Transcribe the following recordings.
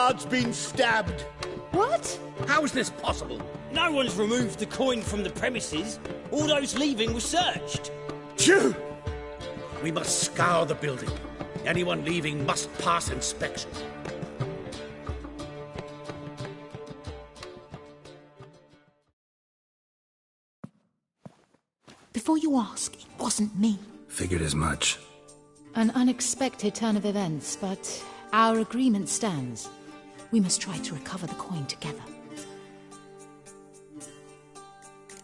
guard's been stabbed. What? How is this possible? No one's removed the coin from the premises. All those leaving were searched. Phew! We must scour the building. Anyone leaving must pass inspection. Before you ask, it wasn't me. Figured as much. An unexpected turn of events, but our agreement stands. We must try to recover the coin together.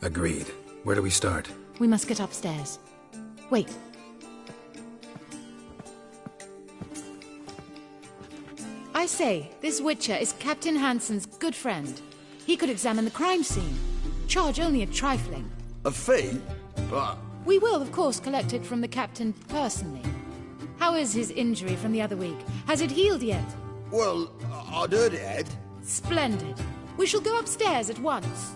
Agreed. Where do we start? We must get upstairs. Wait. I say, this Witcher is Captain Hansen's good friend. He could examine the crime scene. Charge only a trifling. A fee? But... We will, of course, collect it from the captain personally. How is his injury from the other week? Has it healed yet? Well, I'd heard it had. Splendid. We shall go upstairs at once.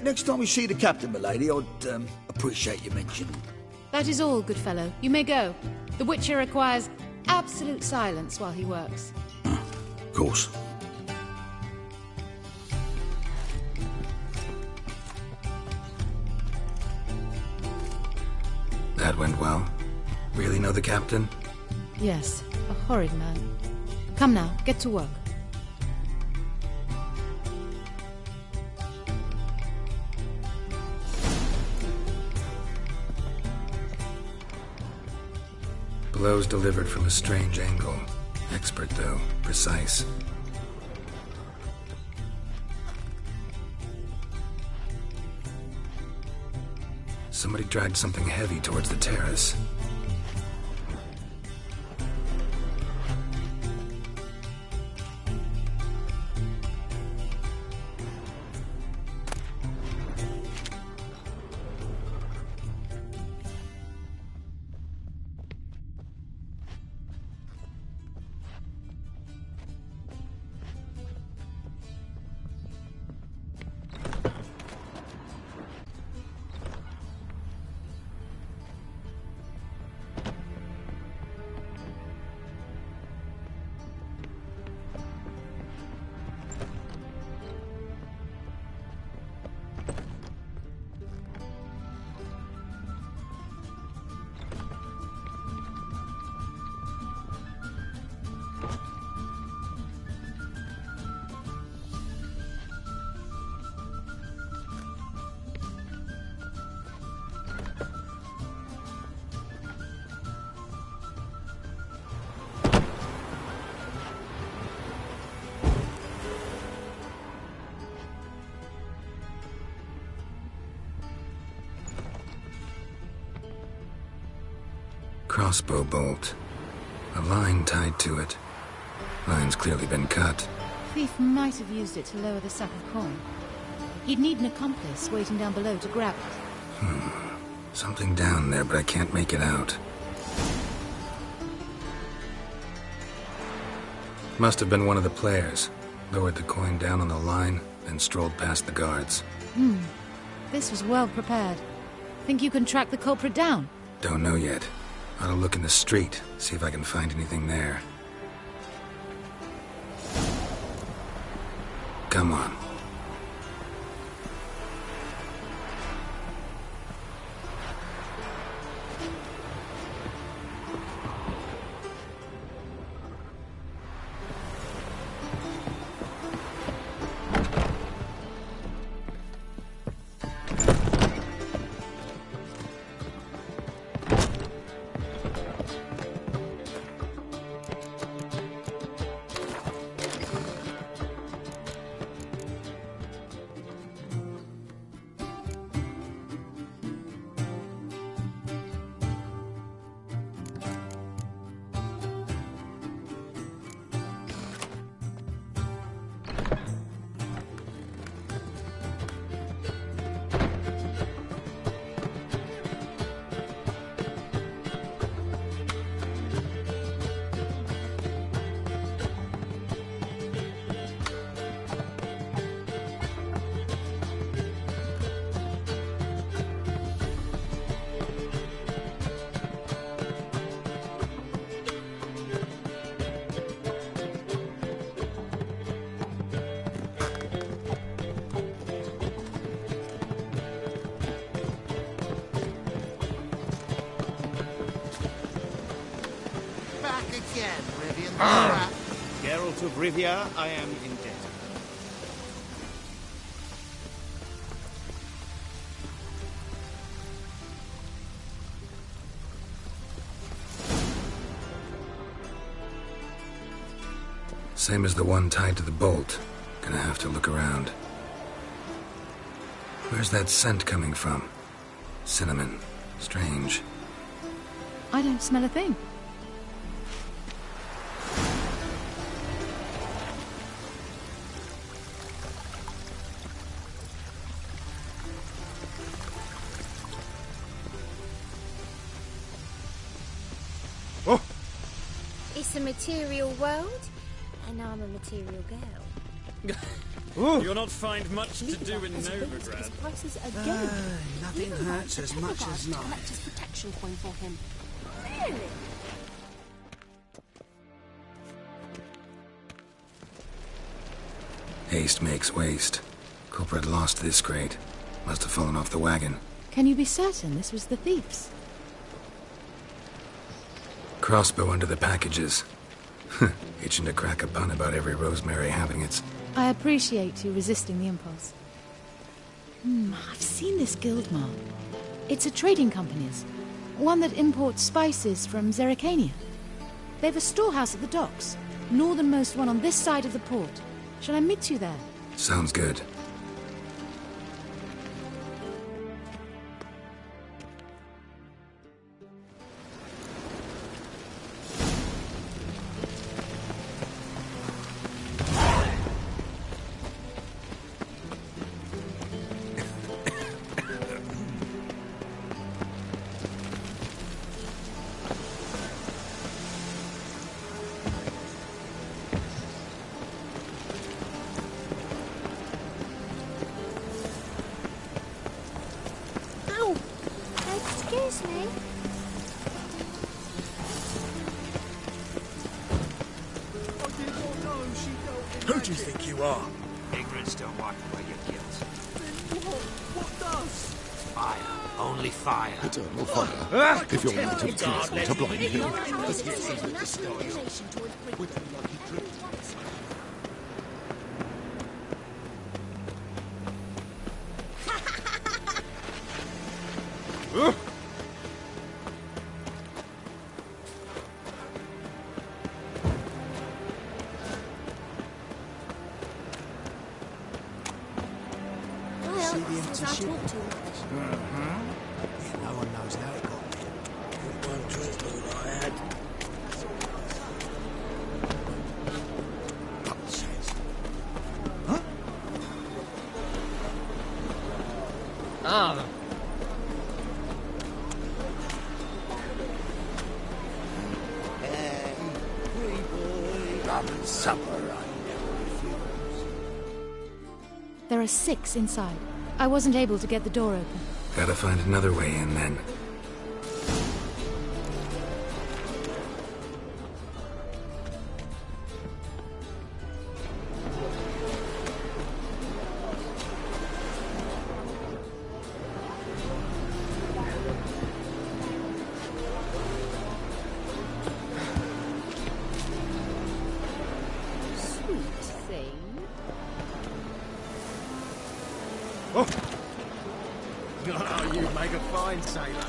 Next time we see the captain, milady, I'd appreciate you mentioning. That is all, good fellow. You may go. The Witcher requires absolute silence while he works. Of course. That went well. Really know the captain? Yes, a horrid man. Come now, get to work. Blows delivered from a strange angle. Expert, though. Precise. Somebody dragged something heavy towards the terrace. Crossbow bolt. A line tied to it. Line's clearly been cut. Thief might have used it to lower the sack of coin. He'd need an accomplice waiting down below to grab it. Something down there, but I can't make it out. Must have been one of the players. Lowered the coin down on the line, then strolled past the guards. This was well prepared. Think you can track the culprit down? Don't know yet. Ought to look in the street, see if I can find anything there. Come on. back again, Rivian the Rat. Geralt of Rivia, I am indebted. Same as the one tied to the bolt. Gonna have to look around. Where's that scent coming from? Cinnamon. Strange. I don't smell a thing. Oh! It's a material world, and I'm a material girl. You'll not find much to do in Novigrad. Prices are going. Nothing hurts as much as life. Collector's protection coin for him. Really? Haste makes waste. Culprit lost this crate. Must have fallen off the wagon. Can you be certain this was the thief's? Crossbow under the packages. Itching to crack a pun about every rosemary having its... I appreciate you resisting the impulse. I've seen this guild mark. It's a trading company's. One that imports spices from Zerrikania. They've a storehouse at the docks. Northernmost one on this side of the port. Shall I meet you there? Sounds good. Excuse me. Who do you think you are? Ignorance don't wipe away your guilt. What does? Fire. Only fire. Eternal fire. If you're not of truth to blind him. No one knows how it got there. One transport I had. Huh? Ah. Hey, pretty boy, rum and supper, I never refuse. There are 6 inside. I wasn't able to get the door open. Gotta find another way in then. Sweet thing. Oh, you make a fine sailor.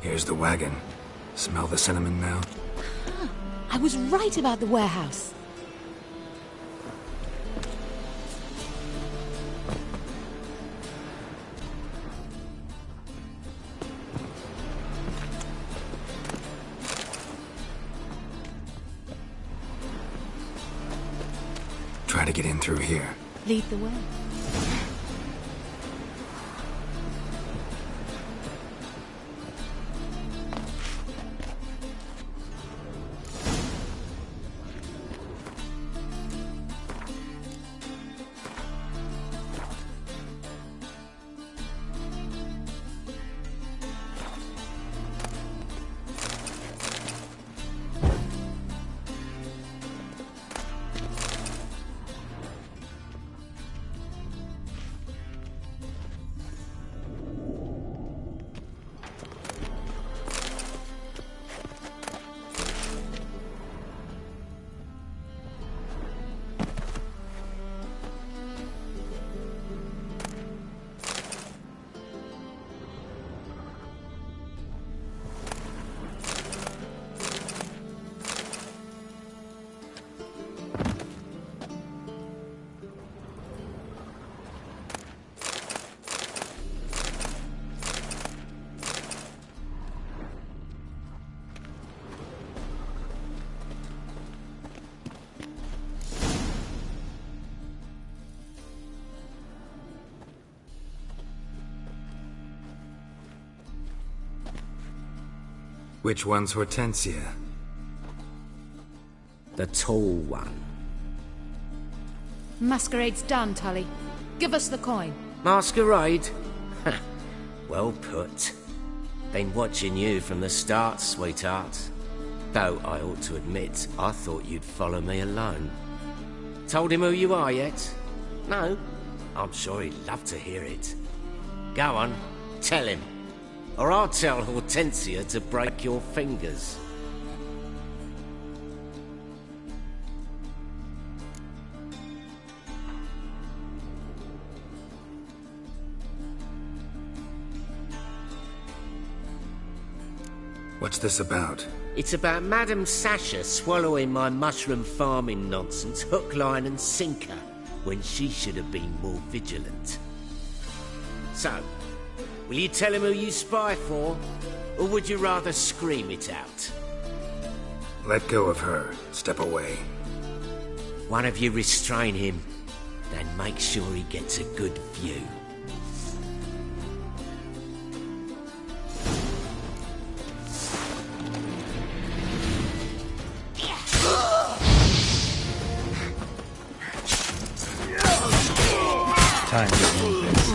Here's the wagon. Smell the cinnamon now? I was right about the warehouse. Try to get in through here. Lead the way. Which one's Hortensia? The tall one. Masquerade's done, Tully. Give us the coin. Masquerade? Well put. Been watching you from the start, sweetheart. Though I ought to admit, I thought you'd follow me alone. Told him who you are yet? No? I'm sure he'd love to hear it. Go on, tell him. Or I'll tell Hortensia to break your fingers. What's this about? It's about Madame Sasha swallowing my mushroom farming nonsense hook, line and sinker when she should have been more vigilant. So, will you tell him who you spy for, or would you rather scream it out? Let go of her. Step away. One of you restrain him, then make sure he gets a good view. Time to move this.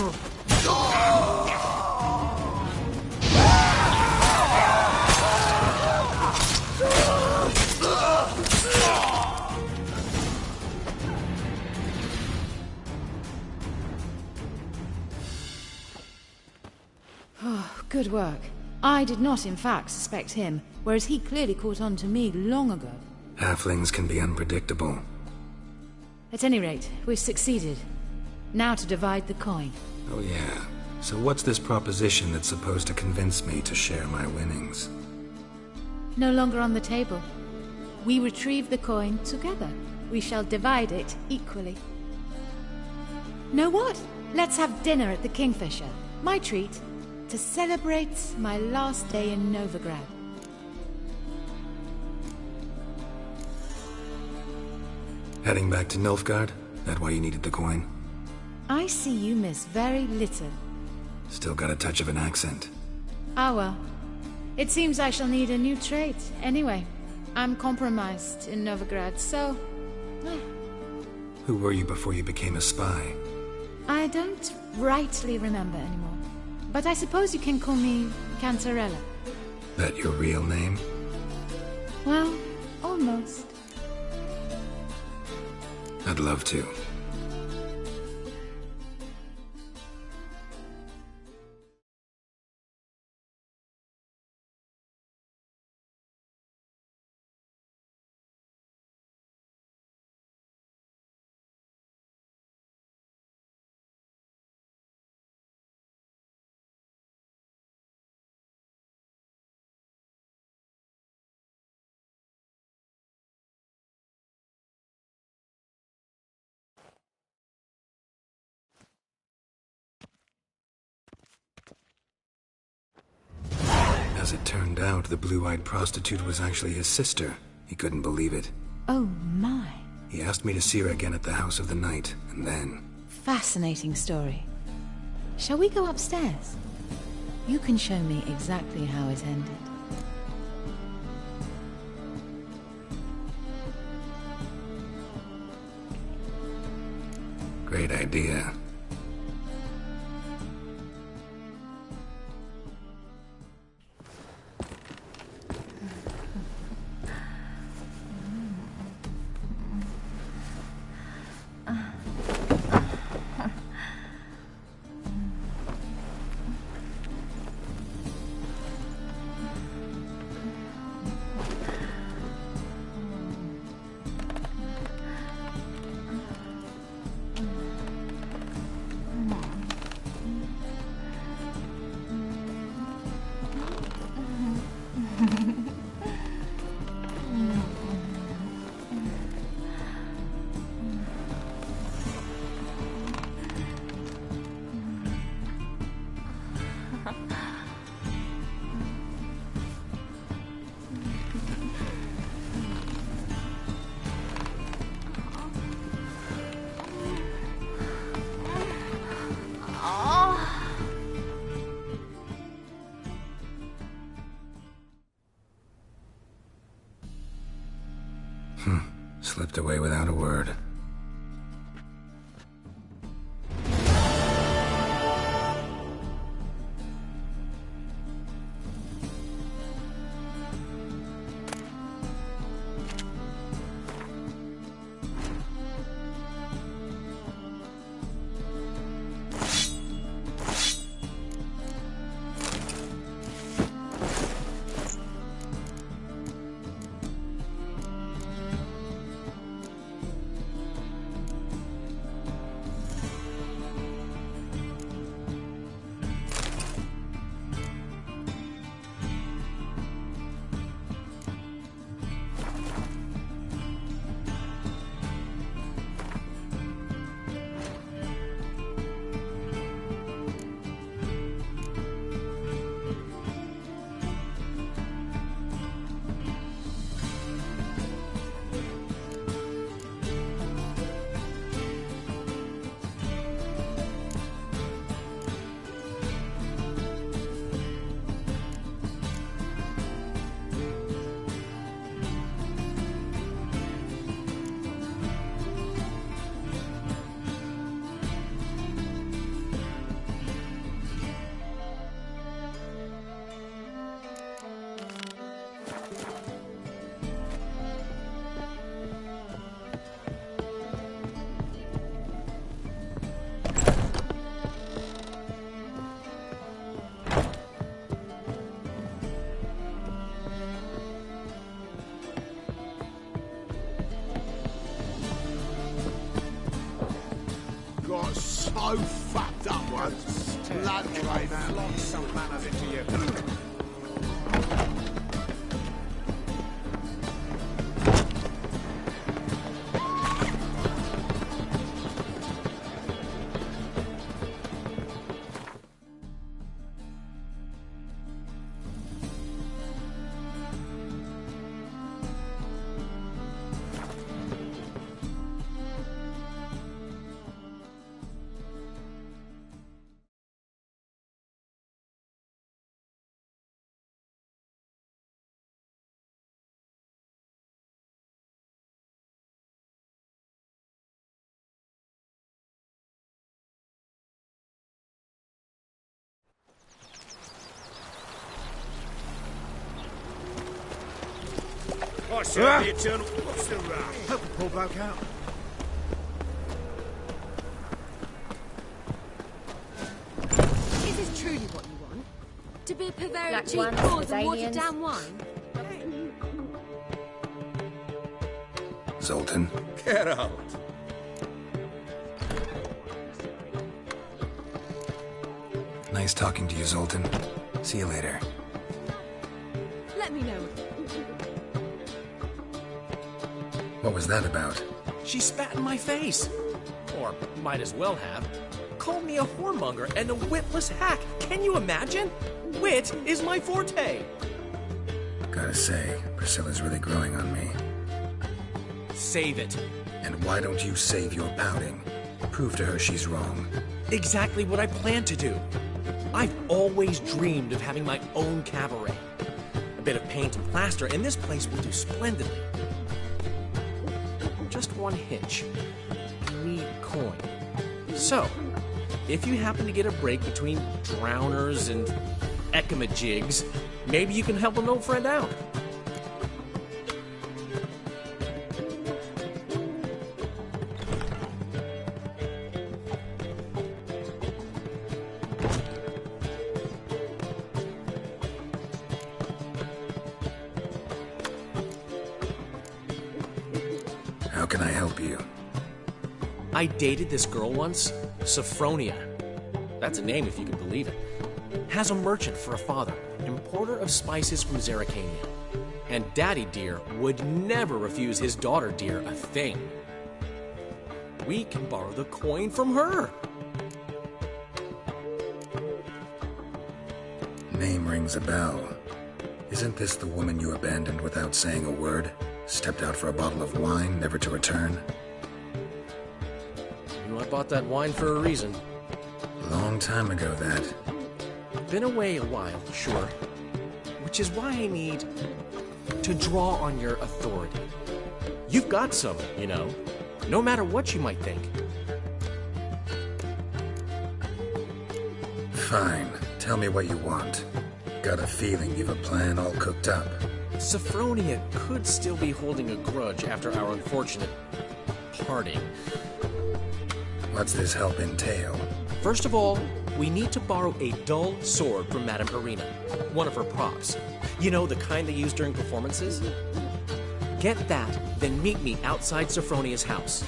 Good work. I did not, in fact, suspect him, whereas he clearly caught on to me long ago. Halflings can be unpredictable. At any rate, we've succeeded. Now to divide the coin. Oh yeah. So what's this proposition that's supposed to convince me to share my winnings? No longer on the table. We retrieve the coin together. We shall divide it equally. Know what? Let's have dinner at the Kingfisher. My treat. To celebrate my last day in Novigrad. Heading back to Nilfgaard? That why you needed the coin? I see you miss very little. Still got a touch of an accent. Ah well. It seems I shall need a new trait. Anyway, I'm compromised in Novigrad, so... Who were you before you became a spy? I don't rightly remember anymore. But I suppose you can call me Cantarella. That your real name? Well, almost. I'd love to. As it turned out, the blue-eyed prostitute was actually his sister. He couldn't believe it. Oh my. He asked me to see her again at the House of the Night, and then... Fascinating story. Shall we go upstairs? You can show me exactly how it ended. Great idea. Slipped away without a word. Got so fucked up once. Blood came out. Lost some man of it to you. I said the eternal. What's the row? Hope the poor bloke out. Is this truly what you want? To be a purveyor of Black cheap ones, cores and aliens. watered-down wine? Zoltan? Get out. Nice talking to you, Zoltan. See you later. Let me know. What was that about? She spat in my face. Or might as well have. Called me a whoremonger and a witless hack. Can you imagine? Wit is my forte. Gotta say, Priscilla's really growing on me. Save it. And why don't you save your pouting? Prove to her she's wrong. Exactly what I plan to do. I've always dreamed of having my own cabaret. A bit of paint and plaster, and this place will do splendidly. Just one hitch. I need coin. So, if you happen to get a break between drowners and ecamajigs, maybe you can help an old friend out. How can I help you? I dated this girl once, Sophronia. That's a name if you can believe it. Has a merchant for a father, importer of spices from Zaklínač. And Daddy Dear would never refuse his daughter Dear a thing. We can borrow the coin from her. Name rings a bell. Isn't this the woman you abandoned without saying a word? Stepped out for a bottle of wine, never to return? You know, I bought that wine for a reason. Long time ago, that. Been away a while, sure. Which is why I need to draw on your authority. You've got some, you know. No matter what you might think. Fine. Tell me what you want. Got a feeling you've a plan all cooked up. Sophronia could still be holding a grudge after our unfortunate parting. What's this help entail? First of all, we need to borrow a dull sword from Madame Irina, one of her props. You know, the kind they use during performances? Get that, then meet me outside Sophronia's house.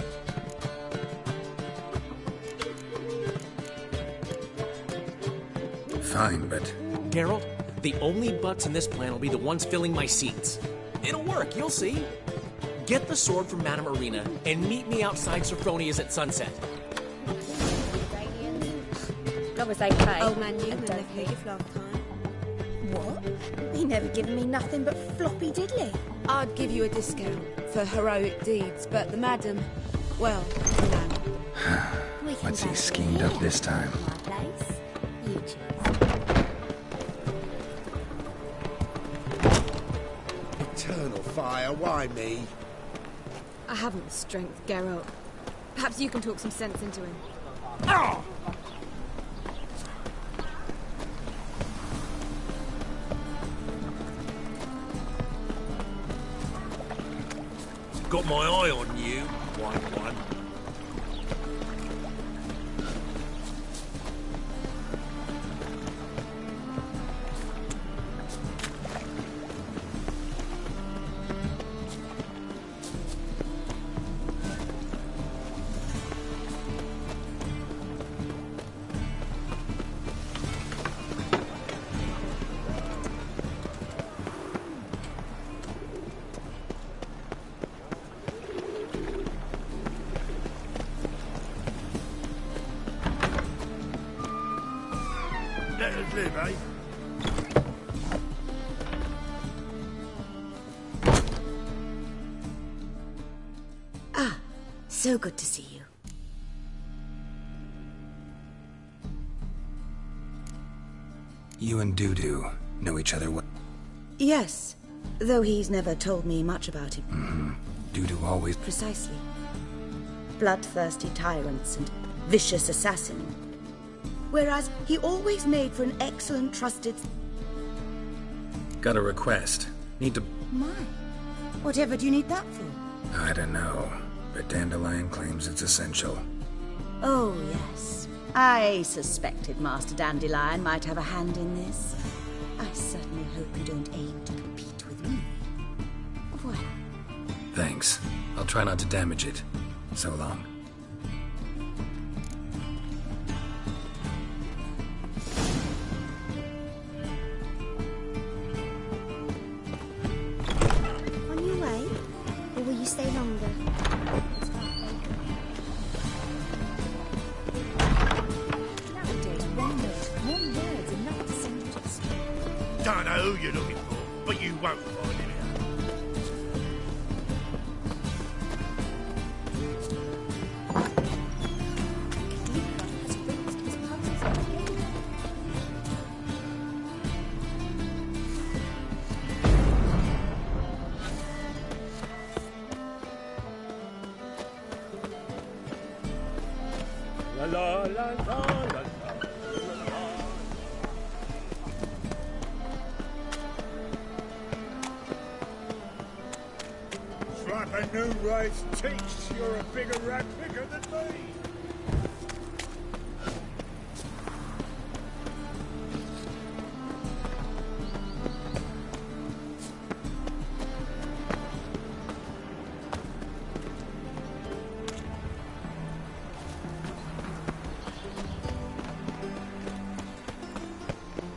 Fine, but... Geralt, the only butts in this plan will be the ones filling my seats. It'll work, you'll see. Get the sword from Madame Irina and meet me outside Sophronia's at sunset. As long as they pay. Old man Newman left me last time. What? He never given me nothing but floppy diddly. I'd give you a discount for heroic deeds, but the madam, well, you know. What's he schemed up this time? You choose. Eternal fire, why me? I haven't the strength, Geralt. Perhaps you can talk some sense into him. Oh! Got my eye on you, white one. Let us live, eh? Ah, so good to see you. You and Dudu know each other well? Yes, though he's never told me much about him. Dudu always... Precisely. Bloodthirsty tyrants and vicious assassin. Whereas he always made for an excellent, trusted... Got a request. Need to... My, whatever do you need that for? I don't know, but Dandelion claims it's essential. Oh, yes. I suspected Master Dandelion might have a hand in this. I certainly hope you don't aim to compete with me. Well... Thanks. I'll try not to damage it. So long. On your way? Or will you stay longer? Nowadays, one word's enough to send you to the store. Don't know who you're looking for, but you won't find him here. La la la la la la. Slap a new rice cheeks. You're a bigger rat picker than me.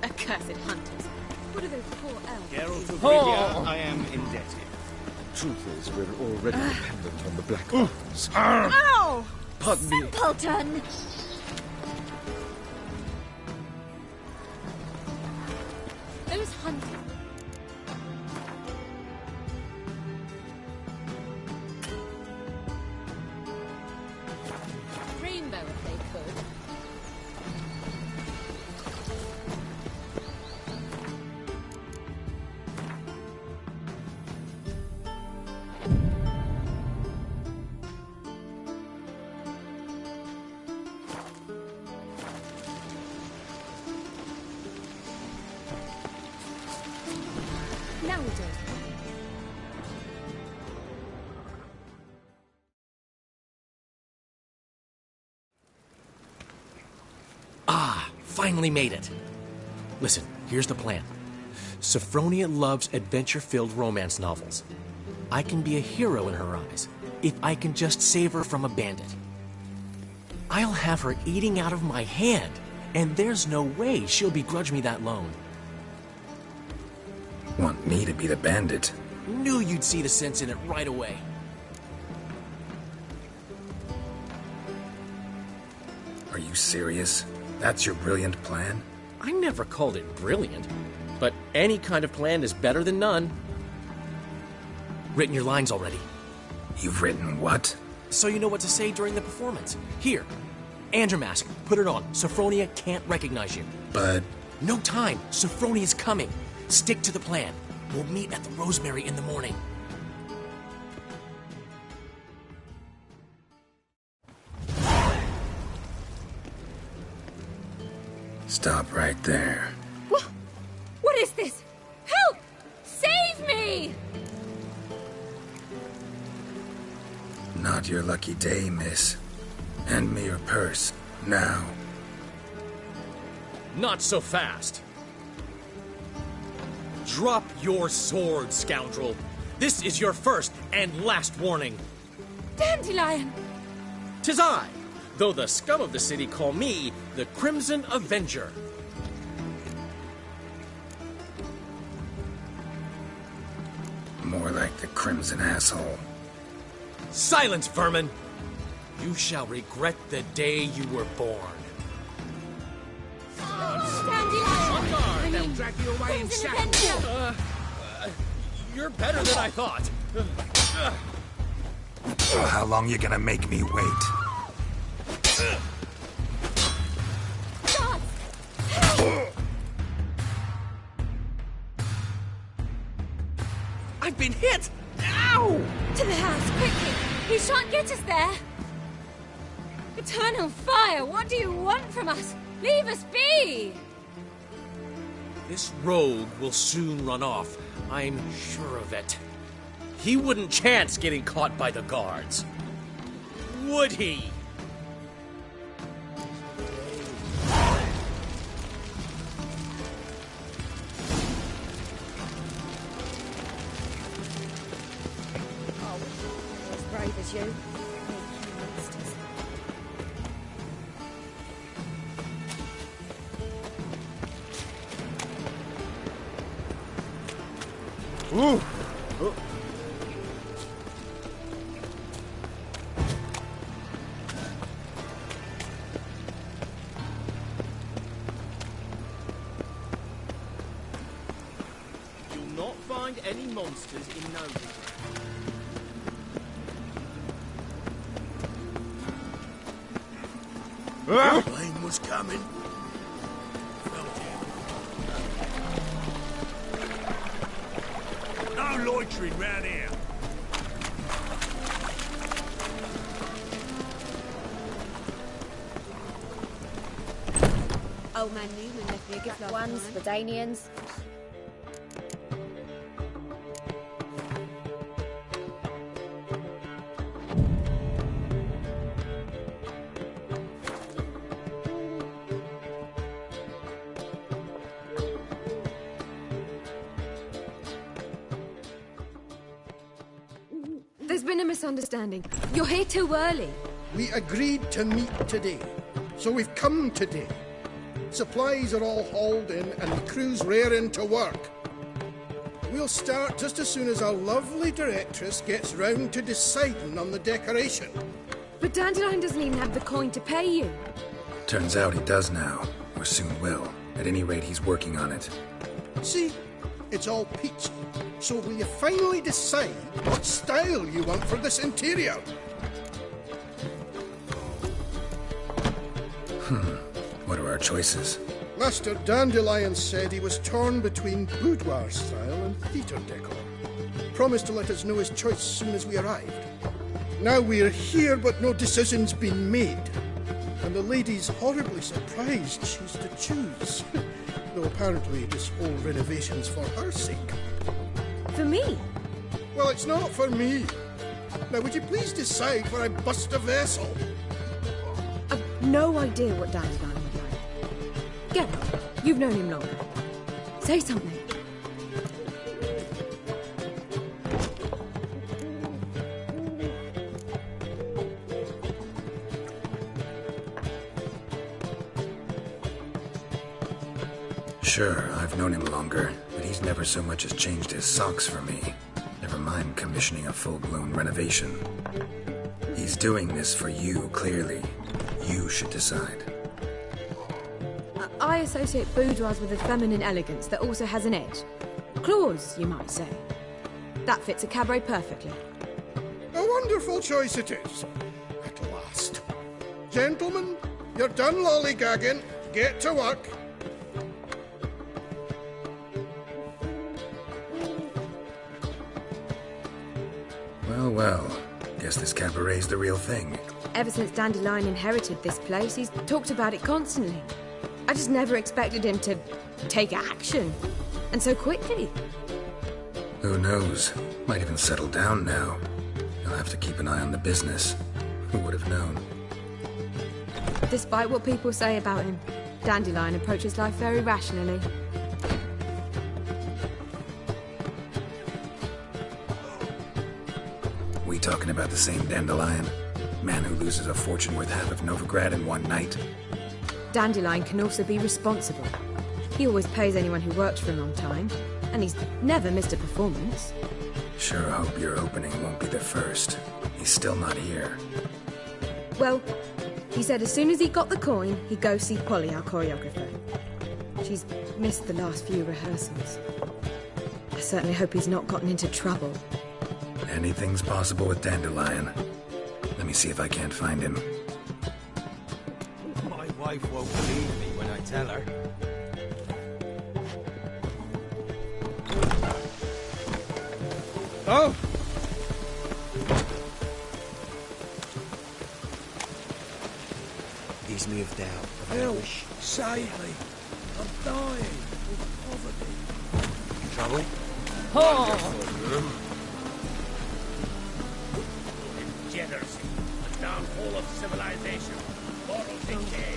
Accursed hunters. What are those poor elves? Geralt of Rivia, I am indebted. Truth is, we're already dependent on the Black Ones. Ow! Pardon me. Simpleton! Those hunters. Rainbow if they could. will do. Ah, finally made it. Listen, here's the plan. Sophronia loves adventure-filled romance novels. I can be a hero in her eyes if I can just save her from a bandit. I'll have her eating out of my hand, and there's no way she'll begrudge me that loan. Want me to be the bandit? Knew you'd see the sense in it right away. Are you serious? That's your brilliant plan? I never called it brilliant, but any kind of plan is better than none. Written your lines already. You've written what? So you know what to say during the performance. Here, and your mask. Put it on. Sophronia can't recognize you. But... No time. Sophronia's coming. Stick to the plan. We'll meet at the Rosemary in the morning. Stop right there. What is this? Help! Save me! Not your lucky day, miss. Hand me your purse, now. Not so fast. Drop your sword, scoundrel. This is your first and last warning. Dandelion! 'Tis I, though the scum of the city call me the Crimson Avenger. More like the Crimson Asshole. Silence, vermin! You shall regret the day you were born. Dandelion! They'll drag you away in shackles. You're better than I thought. How long you gonna make me wait? I've been hit! Ow! To the house, quickly! He shan't get us there! Eternal fire, what do you want from us? Leave us be! This rogue will soon run off. I'm sure of it. He wouldn't chance getting caught by the guards. Would he? As brave as you. Ooh. You'll not find any monsters in Nova. The plane was coming. No loitering round here. Old man Newman left me a gift last Ones time. for Danians. There's been a misunderstanding. You're here too early. We agreed to meet today, so we've come today. Supplies are all hauled in and the crew's raring to work. We'll start just as soon as our lovely directress gets round to deciding on the decoration. But Dandelion doesn't even have the coin to pay you. Turns out he does now, or soon will. At any rate, he's working on it. See? It's all peachy. So will you finally decide what style you want for this interior? What are our choices? Master Dandelion said he was torn between boudoir style and theatre decor. Promised to let us know his choice as soon as we arrived. Now we're here, but no decision's been made. And the lady's horribly surprised she's to choose. Though apparently this whole renovation's for her sake. for me. Well, it's not for me. Now, would you please decide where I bust a vessel? I've no idea what Dandelion would like. Get up. You've known him longer. Say something. Sure, I've known him longer, but he's never so much as changed his socks for me. Never mind commissioning a full-blown renovation. He's doing this for you, clearly. You should decide. I associate boudoirs with a feminine elegance that also has an edge. Claws, you might say. That fits a cabaret perfectly. A wonderful choice it is. At last. Gentlemen, you're done lollygagging. Get to work. Well, guess this cabaret's the real thing. Ever since Dandelion inherited this place, he's talked about it constantly. I just never expected him to take action. And so quickly. Who knows? Might even settle down now. He'll have to keep an eye on the business. Who would have known? Despite what people say about him, Dandelion approaches life very rationally. We talking about the same Dandelion? Man who loses a fortune worth half of Novigrad in one night? Dandelion can also be responsible. He always pays anyone who works for him on time, and he's never missed a performance. Sure hope your opening won't be the first. He's still not here. Well, he said as soon as he got the coin, he'd go see Polly, our choreographer. She's missed the last few rehearsals. I certainly hope he's not gotten into trouble. Anything's possible with Dandelion. Let me see if I can't find him. My wife won't believe me when I tell her. Oh! He's moved out. Help! Save me! I'm dying with poverty. Trouble? Oh! Degeneracy, the downfall of civilization, moral decay.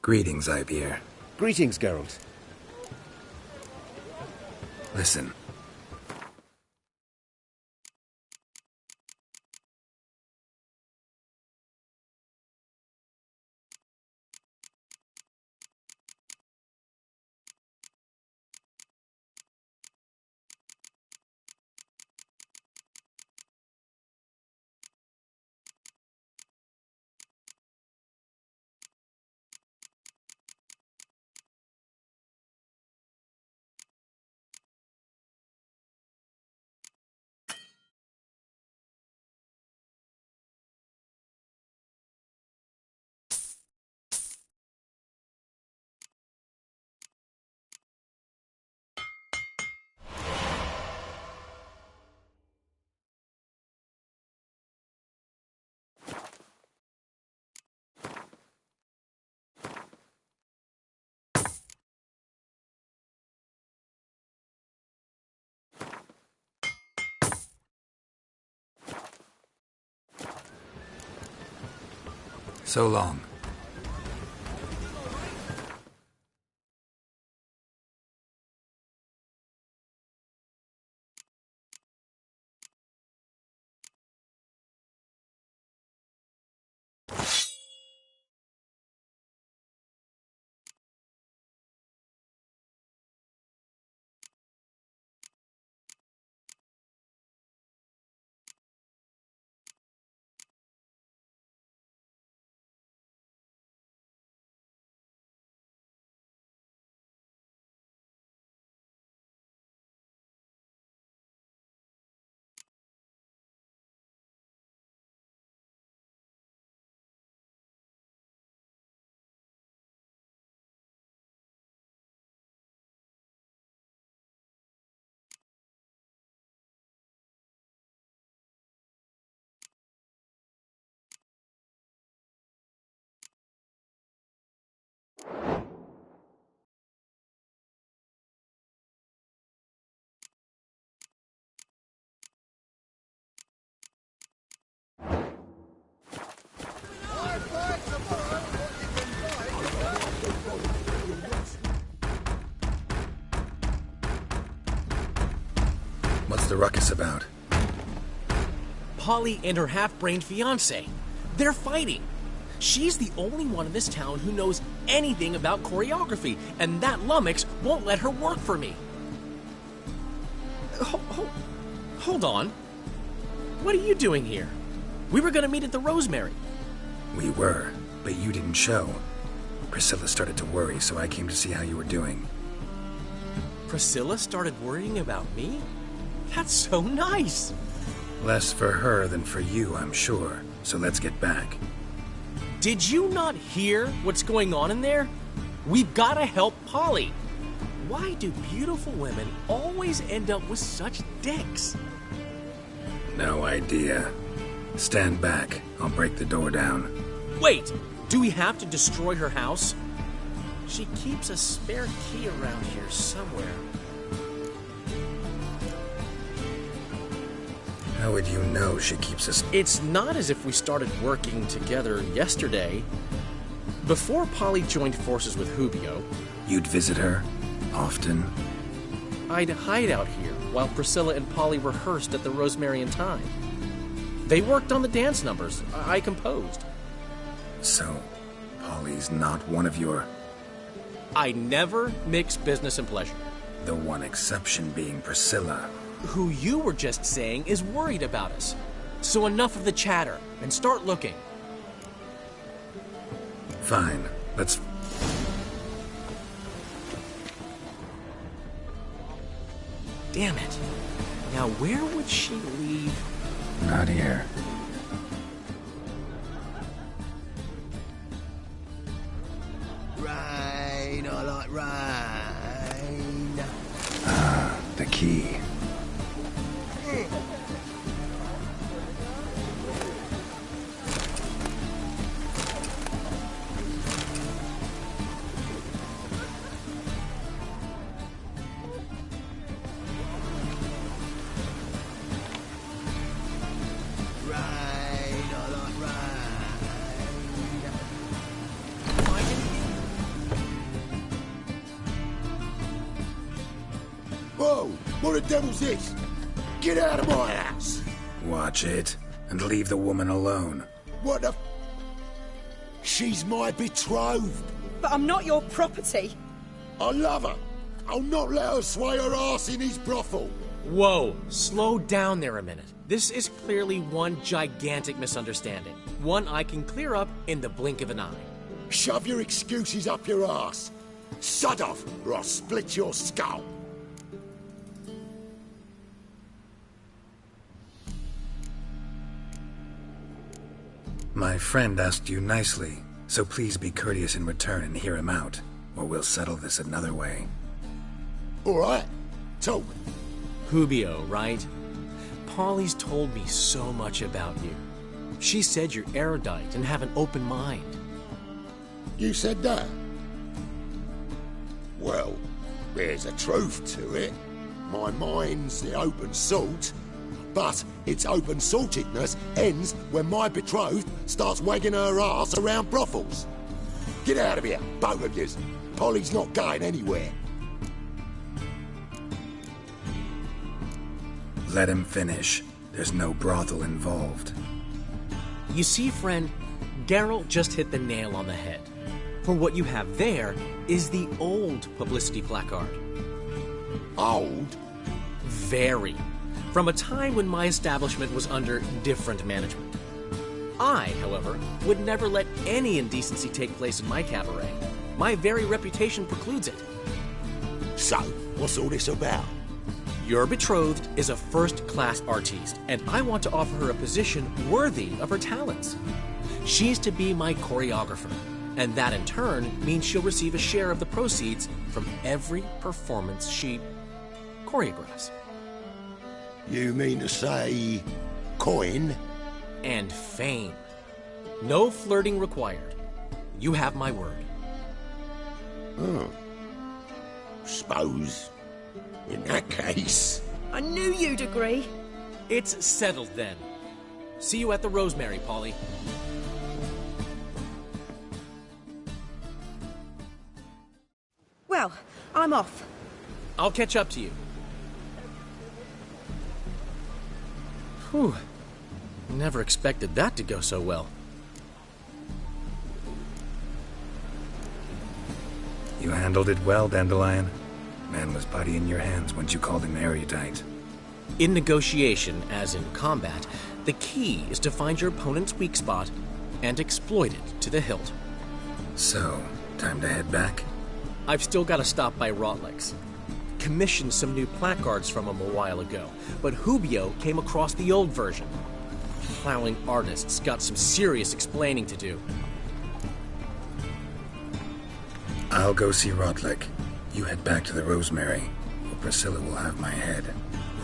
Greetings, Ivier. Greetings, Geralt. Listen, so long. What's the ruckus about? Polly and her half-brained fiancé. They're fighting. She's the only one in this town who knows anything about choreography, and that lummox won't let her work for me. Hold on. What are you doing here? We were gonna meet at the Rosemary. We were, but you didn't show. Priscilla started to worry, so I came to see how you were doing. Priscilla started worrying about me? That's so nice! Less for her than for you, I'm sure. So let's get back. Did you not hear what's going on in there? We've gotta help Polly. Why do beautiful women always end up with such dicks? No idea. Stand back. I'll break the door down. Wait! Do we have to destroy her house? She keeps a spare key around here somewhere. How would you know she keeps us? It's not as if we started working together yesterday. Before Polly joined forces with Hubio... You'd visit her? Often? I'd hide out here while Priscilla and Polly rehearsed at the Rosemary and Thyme. They worked on the dance numbers. I composed. So, Polly's not one of your... I never mix business and pleasure. The one exception being Priscilla. Who you were just saying is worried about us. So enough of the chatter, and start looking. Fine, let's... Damn it. Now where would she leave? Not here. Rain, I like rain. Ah, the key. Whoa! What the devil's this? Get out of my house! Watch it, and leave the woman alone. What the... She's my betrothed. But I'm not your property. I love her. I'll not let her sway her ass in his brothel. Whoa, slow down there a minute. This is clearly one gigantic misunderstanding. One I can clear up in the blink of an eye. Shove your excuses up your ass. Sod off, or I'll split your skull. My friend asked you nicely, so please be courteous in return and hear him out, or we'll settle this another way. All right, talk. Hubio, right? Polly's told me so much about you. She said you're erudite and have an open mind. You said that? Well, there's a truth to it. My mind's the open salt, but its open saltedness ends when my betrothed starts wagging her ass around brothels. Get out of here, both of yous. Polly's not going anywhere. Let him finish. There's no brothel involved. You see, friend, Geralt just hit the nail on the head. For what you have there is the old publicity placard. Old? Very. From a time when my establishment was under different management. I, however, would never let any indecency take place in my cabaret. My very reputation precludes it. So, what's all this about? Your betrothed is a first-class artiste, and I want to offer her a position worthy of her talents. She's to be my choreographer, and that in turn means she'll receive a share of the proceeds from every performance she choreographs. You mean to say... coin? And fame. No flirting required. You have my word. Oh. Suppose... in that case... I knew you'd agree. It's settled then. See you at the Rosemary, Polly. Well, I'm off. I'll catch up to you. Whew. Never expected that to go so well. You handled it well, Dandelion. Man was body in your hands once you called him erudite. In negotiation, as in combat, the key is to find your opponent's weak spot and exploit it to the hilt. So, time to head back? I've still got to stop by Rotlick's. Commissioned some new placards from him a while ago, but Hubio came across the old version. Plowing artists got some serious explaining to do. I'll go see Rotlick. You head back to the Rosemary, or Priscilla will have my head.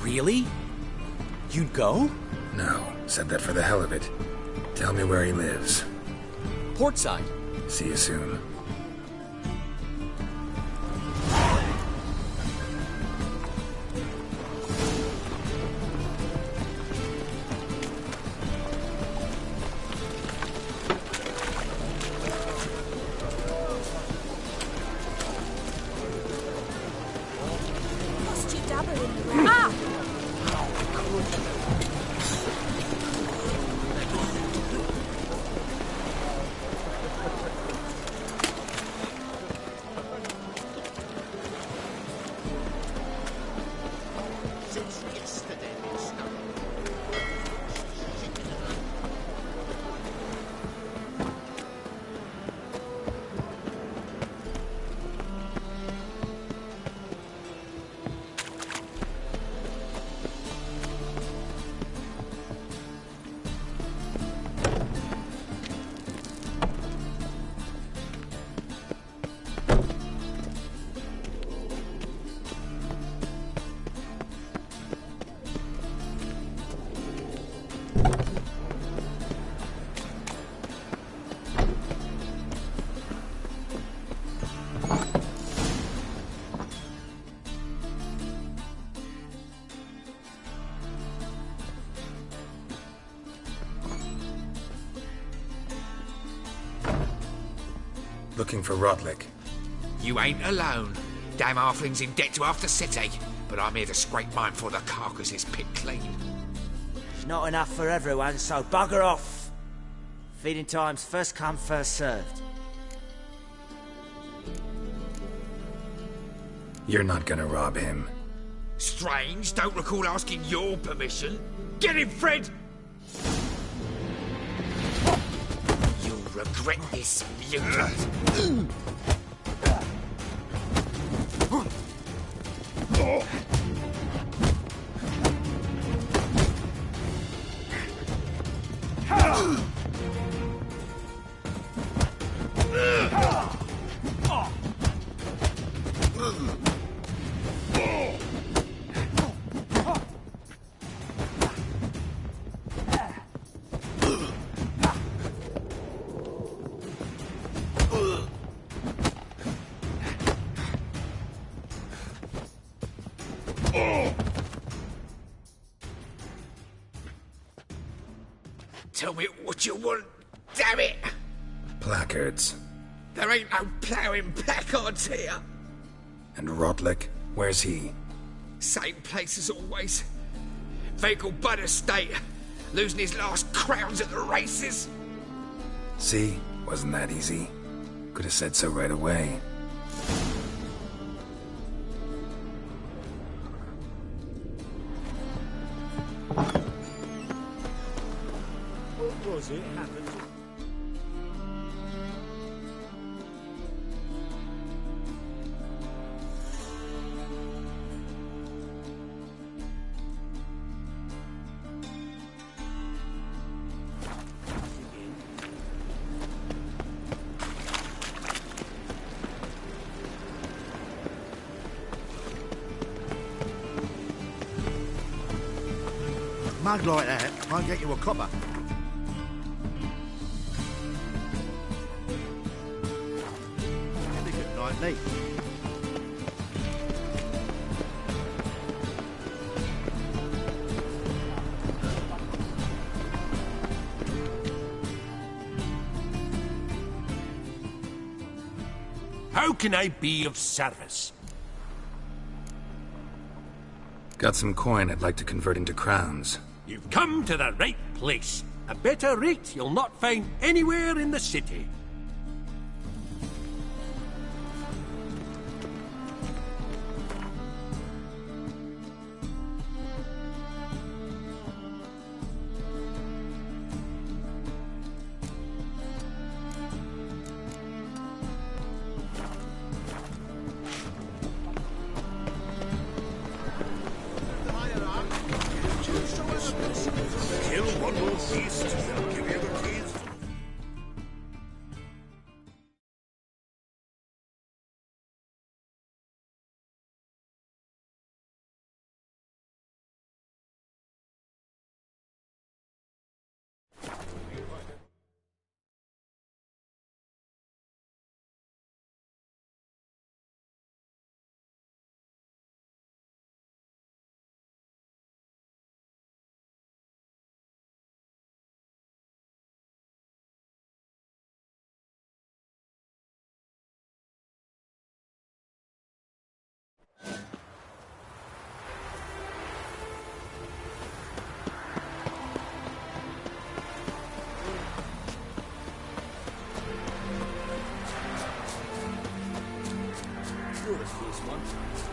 Really? You'd go? No, said that for the hell of it. Tell me where he lives. Portside. See you soon. Looking for Rotlick. You ain't alone. Damn halfling's in debt to half the city, but I'm here to scrape mine before the carcass is picked clean. Not enough for everyone, so bugger off. Feeding time's first come, first served. You're not gonna rob him. Strange, don't recall asking your permission. Get him, Fred! You'll regret this, mutant. Tell me what you want, damn it! Placards. There ain't no ploughing placards here. And Rotlick, where's he? Same place as always. Vehicle Bud Estate, losing his last crowns at the races. See? Wasn't that easy? Could have said so right away. What was it happened? Mug like that won't get you a copper. Elegant like me. How can I be of service? Got some coin I'd like to convert into crowns. You've come to the right place. A better rate you'll not find anywhere in the city. Kill one more beast, they'll give you the keys. You're a fierce one,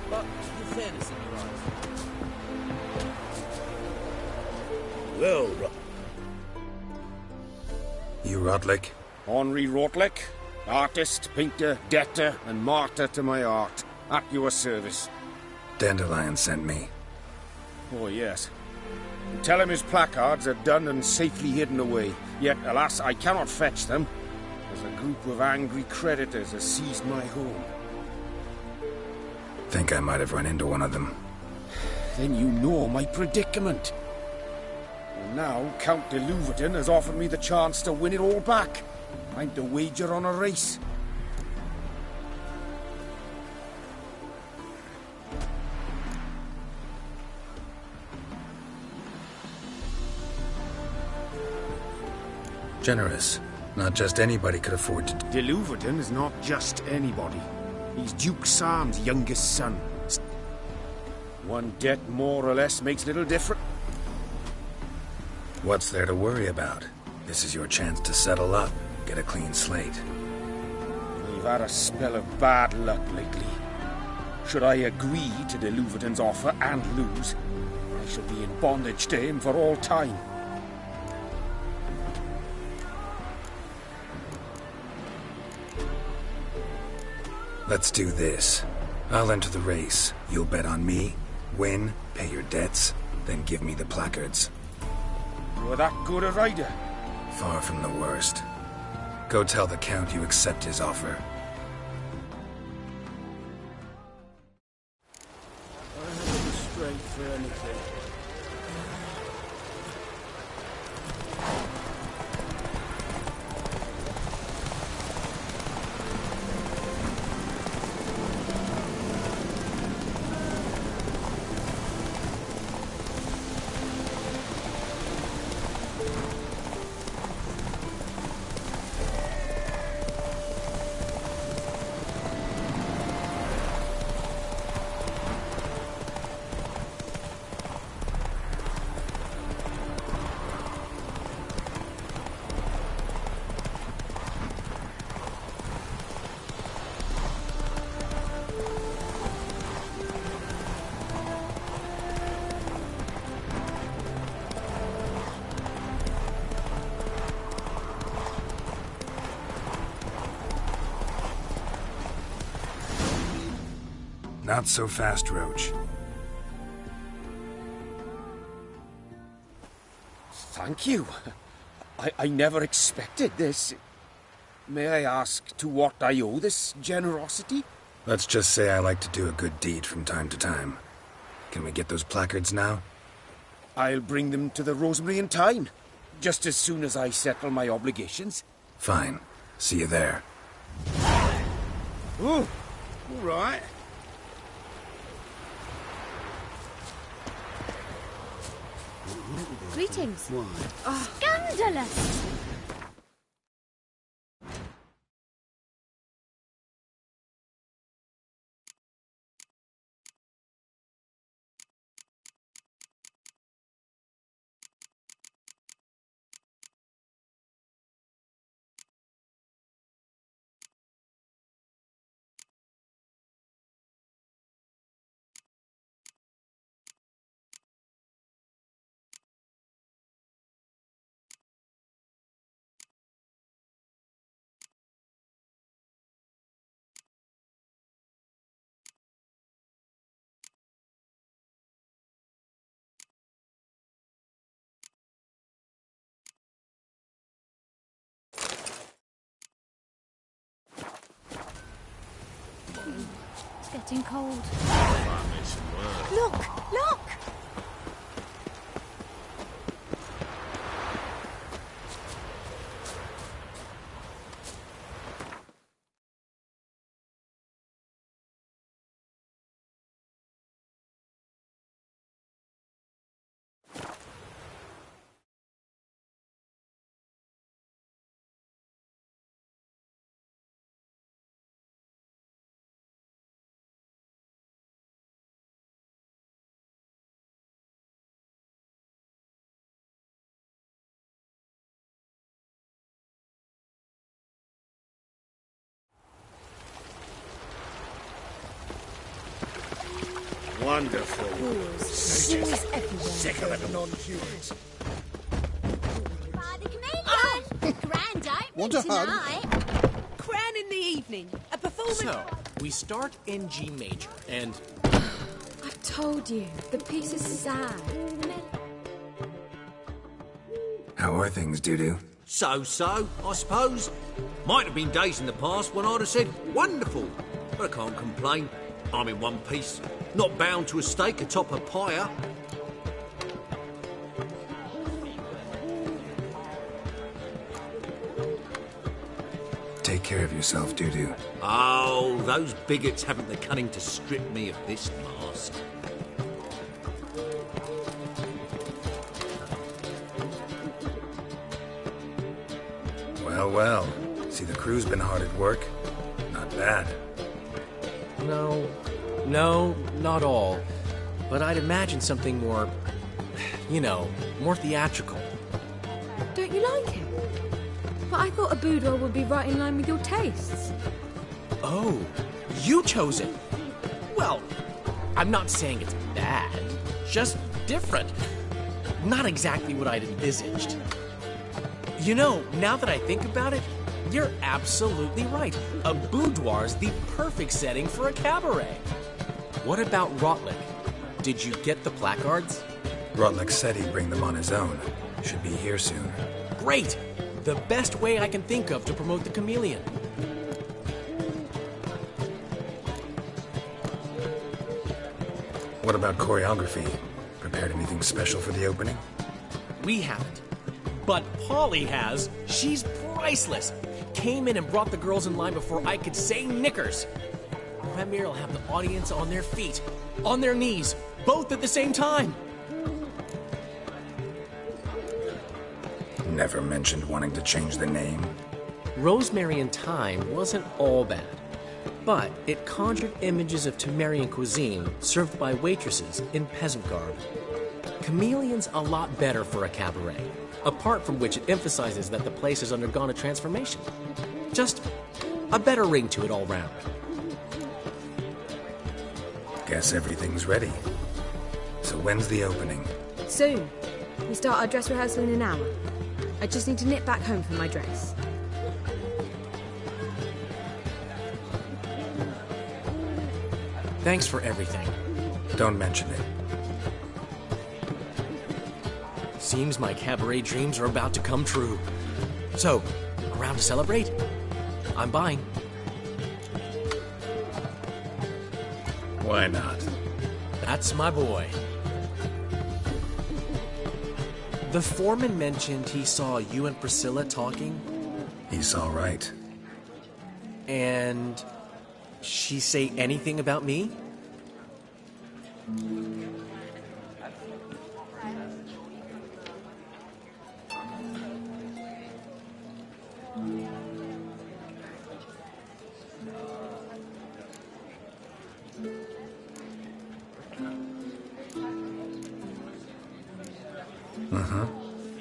but your fairness in your eyes. Well, You Rotlick? Henri Rotlick, artist, painter, debtor, and martyr to my art. At your service. Dandelion sent me. Oh, yes. Tell him his placards are done and safely hidden away. Yet, alas, I cannot fetch them, as a group of angry creditors has seized my home. Think I might have run into one of them. Then you know my predicament. And now, Count de Louverton has offered me the chance to win it all back. I'm to wager on a race. Generous. Not just anybody could afford to... De Louverton is not just anybody. He's Duke Sam's youngest son. One debt more or less makes little difference. What's there to worry about? This is your chance to settle up, get a clean slate. We've had a spell of bad luck lately. Should I agree to de Louverton's offer and lose, I shall be in bondage to him for all time. Let's do this. I'll enter the race. You'll bet on me, win, pay your debts, then give me the placards. You're that good a rider? Far from the worst. Go tell the Count you accept his offer. I haven't the strength for anything. Not so fast, Roach. Thank you. I never expected this. May I ask to what I owe this generosity? Let's just say I like to do a good deed from time to time. Can we get those placards now? I'll bring them to the Rosemary in time, just as soon as I settle my obligations. Fine. See you there. Oh, all right. Greetings. Oh. Scandalous! getting cold. It's work. Look! Look! Wonderful. Sick of the non-humans. Grand Want a opening hug? tonight. Crown in the evening. A performance. So, we start in G major, and I've told you, the piece is sad. How are things, Doo-Doo? So, I suppose. Might have been days in the past when I'd have said, wonderful. But I can't complain. I'm in one piece. Not bound to a stake atop a pyre. Take care of yourself, Doo-Doo. Oh, those bigots haven't the cunning to strip me of this mask. Well, well. See, the crew's been hard at work. Not bad. No, not all. But I'd imagine something more, more theatrical. Don't you like it? But I thought a boudoir would be right in line with your tastes. Oh, you chose it. Well, I'm not saying it's bad, just different. Not exactly what I'd envisaged. Now that I think about it, you're absolutely right. A boudoir's the perfect setting for a cabaret. What about Rotlick? Did you get the placards? Rotlick said he'd bring them on his own. Should be here soon. Great! The best way I can think of to promote the chameleon. What about choreography? Prepared anything special for the opening? We haven't. But Polly has. She's priceless. Came in and brought the girls in line before I could say knickers. Premiere will have the audience on their feet, on their knees, both at the same time. Never mentioned wanting to change the name. Rosemary and Thyme wasn't all bad, but it conjured images of Temerian cuisine served by waitresses in peasant garb. Chameleon's a lot better for a cabaret, apart from which it emphasizes that the place has undergone a transformation. Just a better ring to it all round. Guess everything's ready. So when's the opening? Soon. We start our dress rehearsal in an hour. I just need to nip back home for my dress. Thanks for everything. Don't mention it. Seems my cabaret dreams are about to come true. So, around to celebrate? I'm buying. Why not? That's my boy. The foreman mentioned he saw you and Priscilla talking. He saw right. And she say anything about me?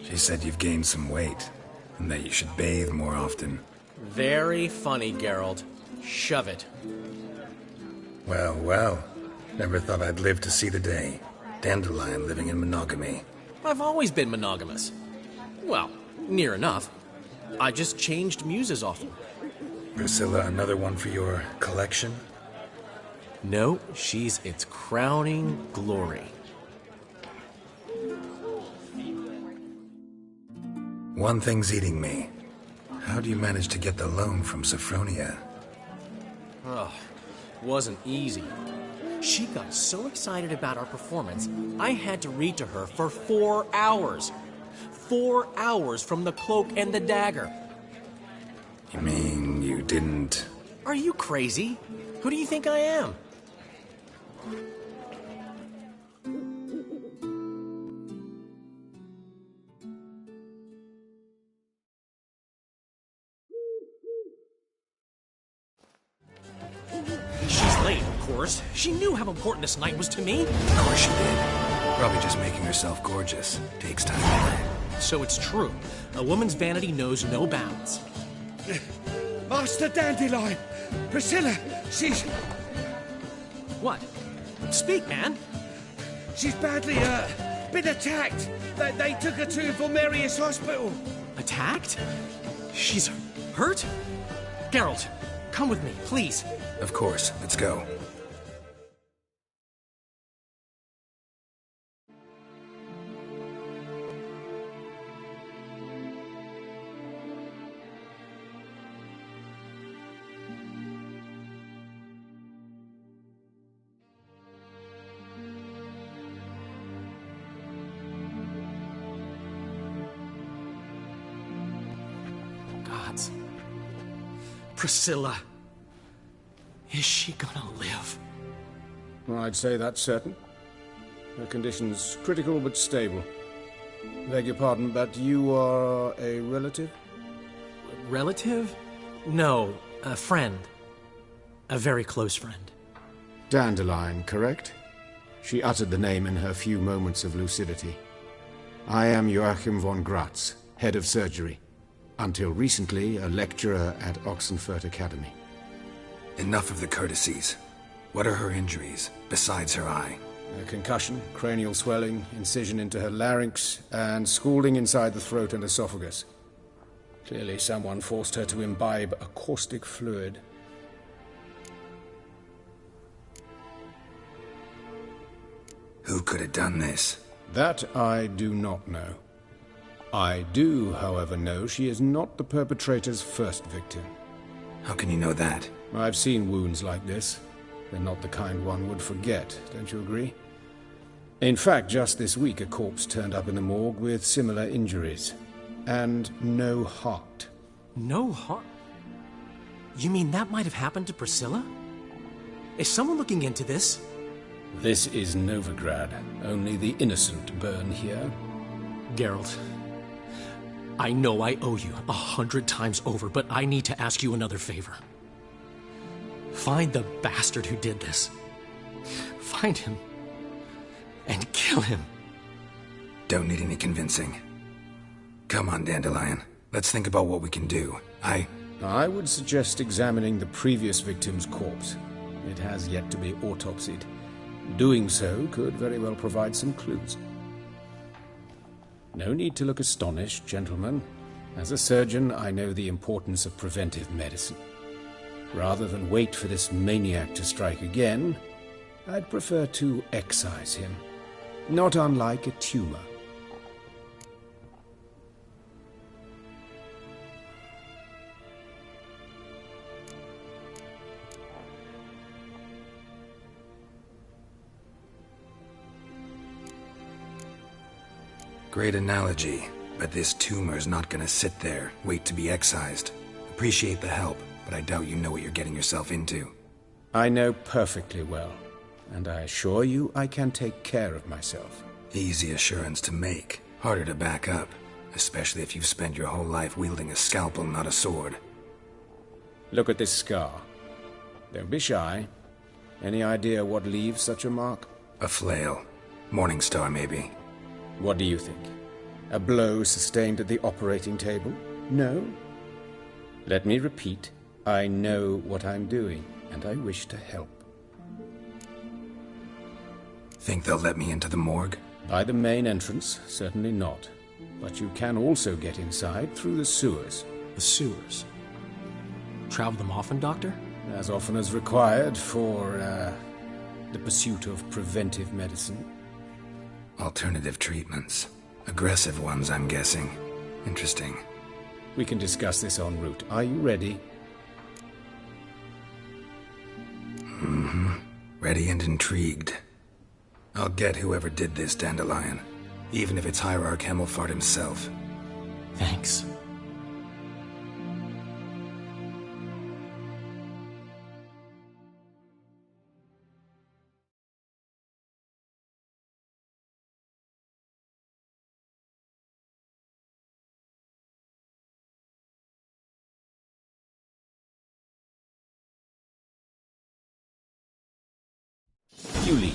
She said you've gained some weight, and that you should bathe more often. Very funny, Geralt. Shove it. Well, well. Never thought I'd live to see the day. Dandelion living in monogamy. I've always been monogamous. Well, near enough. I just changed muses often. Priscilla, another one for your collection? No, she's its crowning glory. One thing's eating me. How do you manage to get the loan from Sophronia? Oh, wasn't easy. She got so excited about our performance, I had to read to her for 4 hours. 4 hours from the Cloak and the Dagger. You mean you didn't... Are you crazy? Who do you think I am? She's late, of course. She knew how important this night was to me. Of course she did. Probably just making herself gorgeous. Takes time. So it's true. A woman's vanity knows no bounds. Master Dandelion! Priscilla, she's... What? Speak, man. She's badly hurt. Been attacked. They took her to Vulmerius Hospital. Attacked? She's hurt? Geralt, come with me, please. Of course. Let's go. Gods. Priscilla. Is she gonna live? Well, I'd say that's certain. Her condition's critical but stable. Beg your pardon, but you are a relative? Relative? No, a friend. A very close friend. Dandelion, correct? She uttered the name in her few moments of lucidity. I am Joachim von Gratz, head of surgery. Until recently, a lecturer at Oxenfurt Academy. Enough of the courtesies. What are her injuries, besides her eye? A concussion, cranial swelling, incision into her larynx, and scalding inside the throat and esophagus. Clearly someone forced her to imbibe a caustic fluid. Who could have done this? That I do not know. I do, however, know she is not the perpetrator's first victim. How can you know that? I've seen wounds like this. They're not the kind one would forget, don't you agree? In fact, just this week a corpse turned up in the morgue with similar injuries. And no heart. No heart? You mean that might have happened to Priscilla? Is someone looking into this? This is Novigrad. Only the innocent burn here. Geralt, I know I owe you 100 times over, but I need to ask you another favor. Find the bastard who did this. Find him. And kill him. Don't need any convincing. Come on, Dandelion. Let's think about what we can do. I would suggest examining the previous victim's corpse. It has yet to be autopsied. Doing so could very well provide some clues. No need to look astonished, gentlemen. As a surgeon, I know the importance of preventive medicine. Rather than wait for this maniac to strike again, I'd prefer to excise him. Not unlike a tumor. Great analogy, but this tumor's not gonna sit there, wait to be excised. Appreciate the help, but I doubt you know what you're getting yourself into. I know perfectly well, and I assure you I can take care of myself. Easy assurance to make, harder to back up, especially if you've spent your whole life wielding a scalpel, not a sword. Look at this scar. Don't be shy. Any idea what leaves such a mark? A flail. Morningstar, maybe. What do you think? A blow sustained at the operating table? No? Let me repeat. I know what I'm doing, and I wish to help. Think they'll let me into the morgue? By the main entrance, certainly not. But you can also get inside through the sewers. The sewers? Travel them often, Doctor? As often as required for, the pursuit of preventive medicine. Alternative treatments. Aggressive ones, I'm guessing. Interesting. We can discuss this en route. Are you ready? Mm-hmm. Ready and intrigued. I'll get whoever did this, Dandelion. Even if it's Hierarch Hemelfart himself. Thanks. You lead.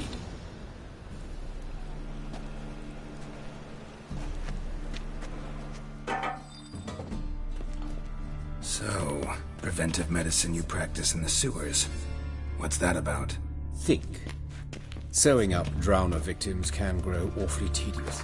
So, preventive medicine you practice in the sewers. What's that about? Think. Sewing up drowner victims can grow awfully tedious.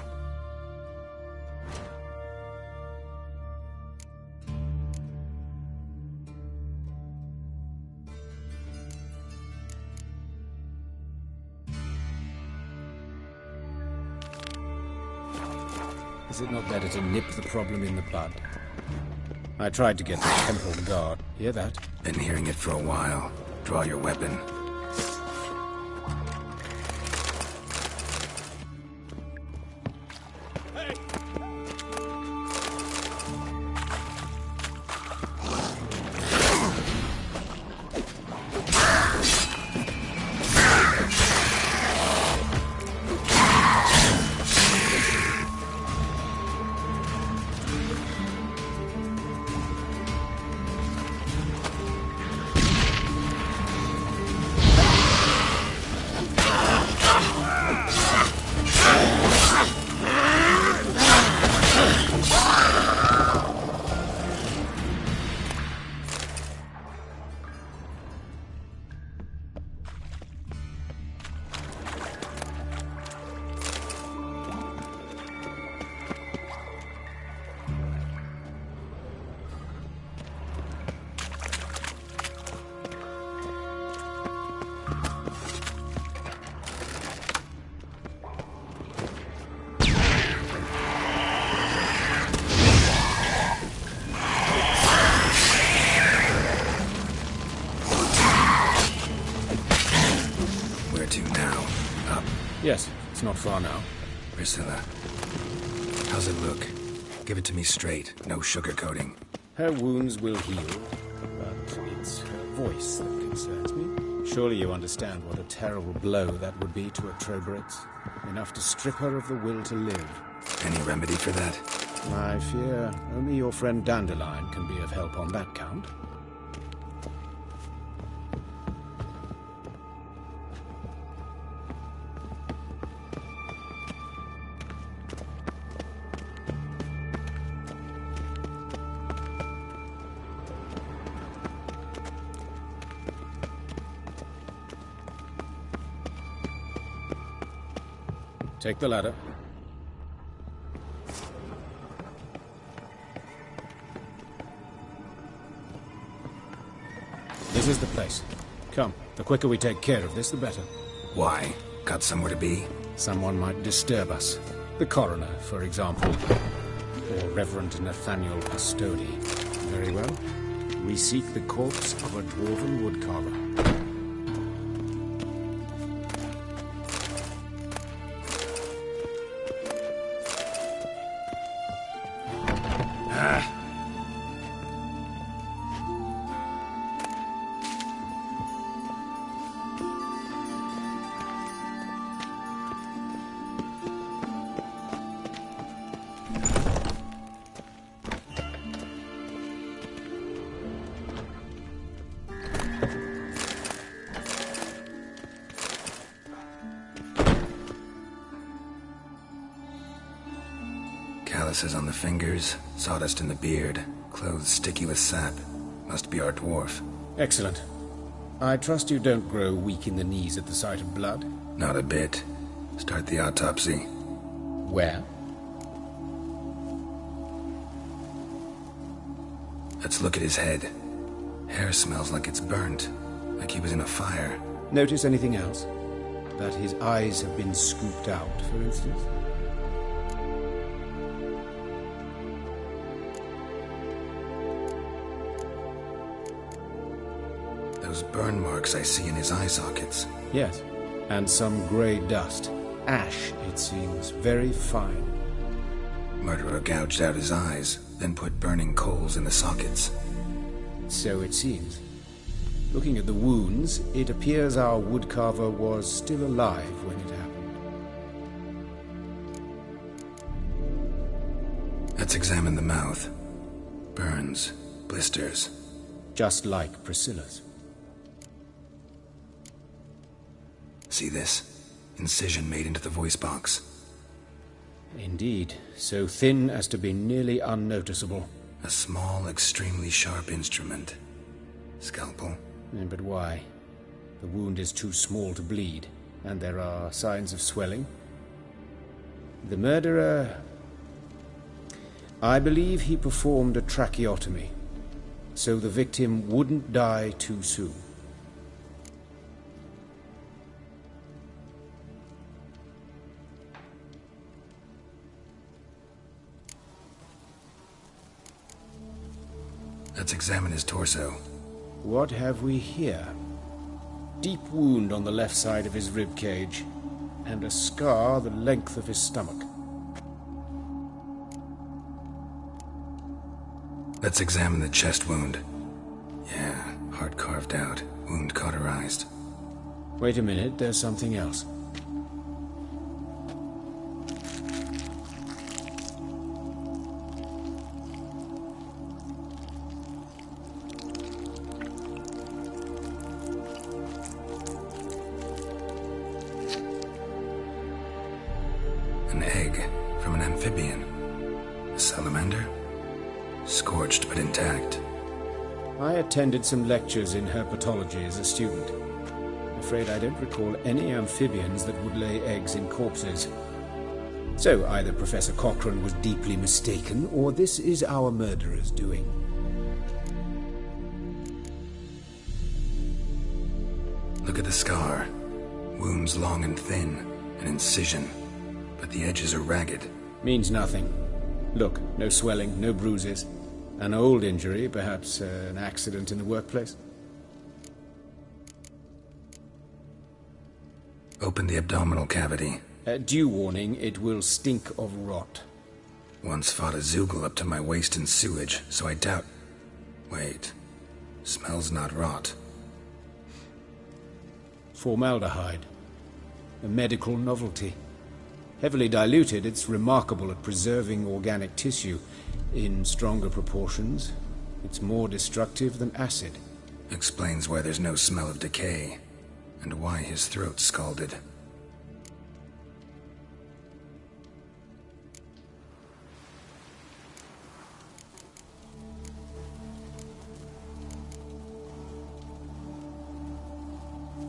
Is it not better to nip the problem in the bud? I tried to get the temple guard. Hear that? Been hearing it for a while. Draw your weapon. Yes, it's not far now. Priscilla, how's it look? Give it to me straight, no sugarcoating. Her wounds will heal, but it's her voice that concerns me. Surely you understand what a terrible blow that would be to a Troberet. Enough to strip her of the will to live. Any remedy for that? I fear only your friend Dandelion can be of help on that count. Take the ladder. This is the place. Come, the quicker we take care of this, the better. Why? Got somewhere to be? Someone might disturb us. The coroner, for example. Or Reverend Nathaniel Pastodi. Very well. We seek the corpse of a dwarven woodcarver. Calluses on the fingers, sawdust in the beard, clothes sticky with sap. Must be our dwarf. Excellent. I trust you don't grow weak in the knees at the sight of blood? Not a bit. Start the autopsy. Where? Let's look at his head. Hair smells like it's burnt, like he was in a fire. Notice anything else? That his eyes have been scooped out, for instance? those burn marks I see in his eye sockets. Yes, and some grey dust. Ash, it seems, very fine. Murderer gouged out his eyes, then put burning coals in the sockets. So it seems. Looking at the wounds, it appears our woodcarver was still alive when it happened. Let's examine the mouth. Burns, blisters. Just like Priscilla's. See this? Incision made into the voice box. Indeed, so thin as to be nearly unnoticeable. A small, extremely sharp instrument. Scalpel. But why? The wound is too small to bleed, and there are signs of swelling. The murderer... I believe he performed a tracheotomy, so the victim wouldn't die too soon. Let's examine his torso. What have we here? Deep wound on the left side of his rib cage, and a scar the length of his stomach. Let's examine the chest wound. Yeah, heart carved out, wound cauterized. Wait a minute, there's something else. An egg from an amphibian. A salamander? Scorched but intact. I attended some lectures in herpetology as a student. I'm afraid I don't recall any amphibians that would lay eggs in corpses. So either Professor Cochrane was deeply mistaken, or this is our murderer's doing. Look at the scar. Wounds long and thin. An incision. But the edges are ragged. Means nothing. Look, no swelling, no bruises. An old injury, perhaps an accident in the workplace. Open the abdominal cavity. Due warning, it will stink of rot. Once fought a Zoogle up to my waist in sewage, so I doubt... Wait. Smells not rot. Formaldehyde. A medical novelty. Heavily diluted, it's remarkable at preserving organic tissue. In stronger proportions, it's more destructive than acid. Explains why there's no smell of decay, and why his throat's scalded.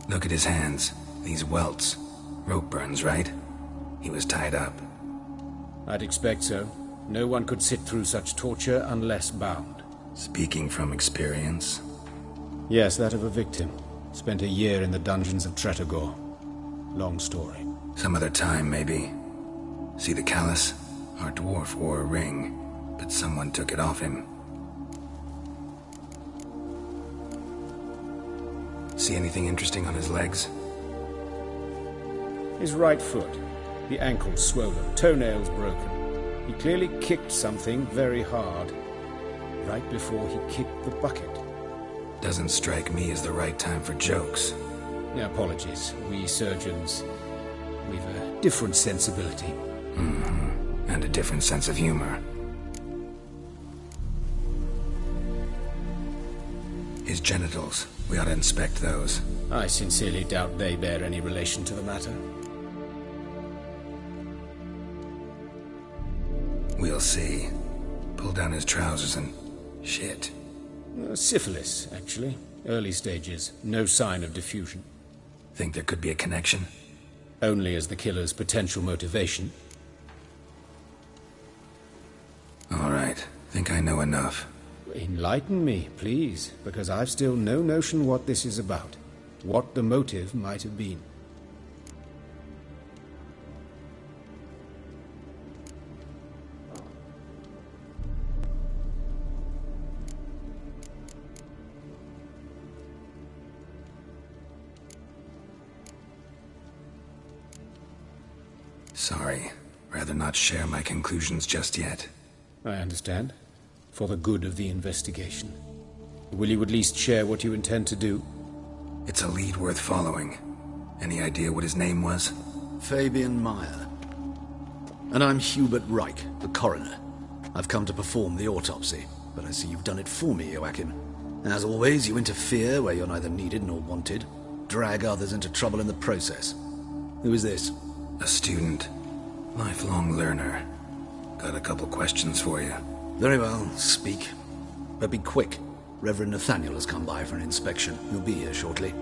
Look at his hands. These welts. Rope burns, right? He was tied up. I'd expect so. No one could sit through such torture unless bound. Speaking from experience? Yes, that of a victim. Spent a year in the dungeons of Tretogor. Long story. Some other time, maybe. See the callus? Our dwarf wore a ring, but someone took it off him. See anything interesting on his legs? His right foot. The ankle swollen, toenails broken. He clearly kicked something very hard, right before he kicked the bucket. Doesn't strike me as the right time for jokes. Apologies. We surgeons, we've a different sensibility. Mm-hmm. And a different sense of humor. His genitals. We ought to inspect those. I sincerely doubt they bear any relation to the matter. We'll see. Pull down his trousers and... shit. Syphilis, actually. Early stages. No sign of diffusion. Think there could be a connection? Only as the killer's potential motivation. All right. Think I know enough. Enlighten me, please, because I've still no notion what this is about. What the motive might have been. Sorry. Rather not share my conclusions just yet. I understand. For the good of the investigation. Will you at least share what you intend to do? It's a lead worth following. Any idea what his name was? Fabian Meyer. And I'm Hubert Reich, the coroner. I've come to perform the autopsy, but I see you've done it for me, Joachim. As always, you interfere where you're neither needed nor wanted. Drag others into trouble in the process. Who is this? A student. Lifelong learner. Got a couple questions for you. Very well, speak. But be quick. Reverend Nathaniel has come by for an inspection. He'll be here shortly.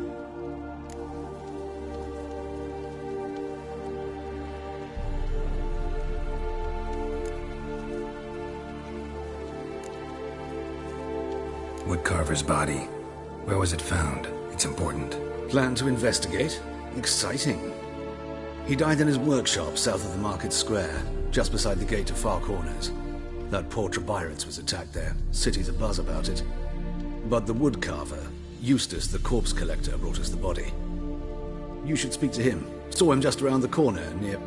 Woodcarver's body. Where was it found? It's important. Plan to investigate? Exciting. He died in his workshop south of the Market Square, just beside the gate to Far Corners. That poor Trebirates was attacked there. City's abuzz about it. But the woodcarver, Eustace the corpse collector, brought us the body. You should speak to him. Saw him just around the corner near...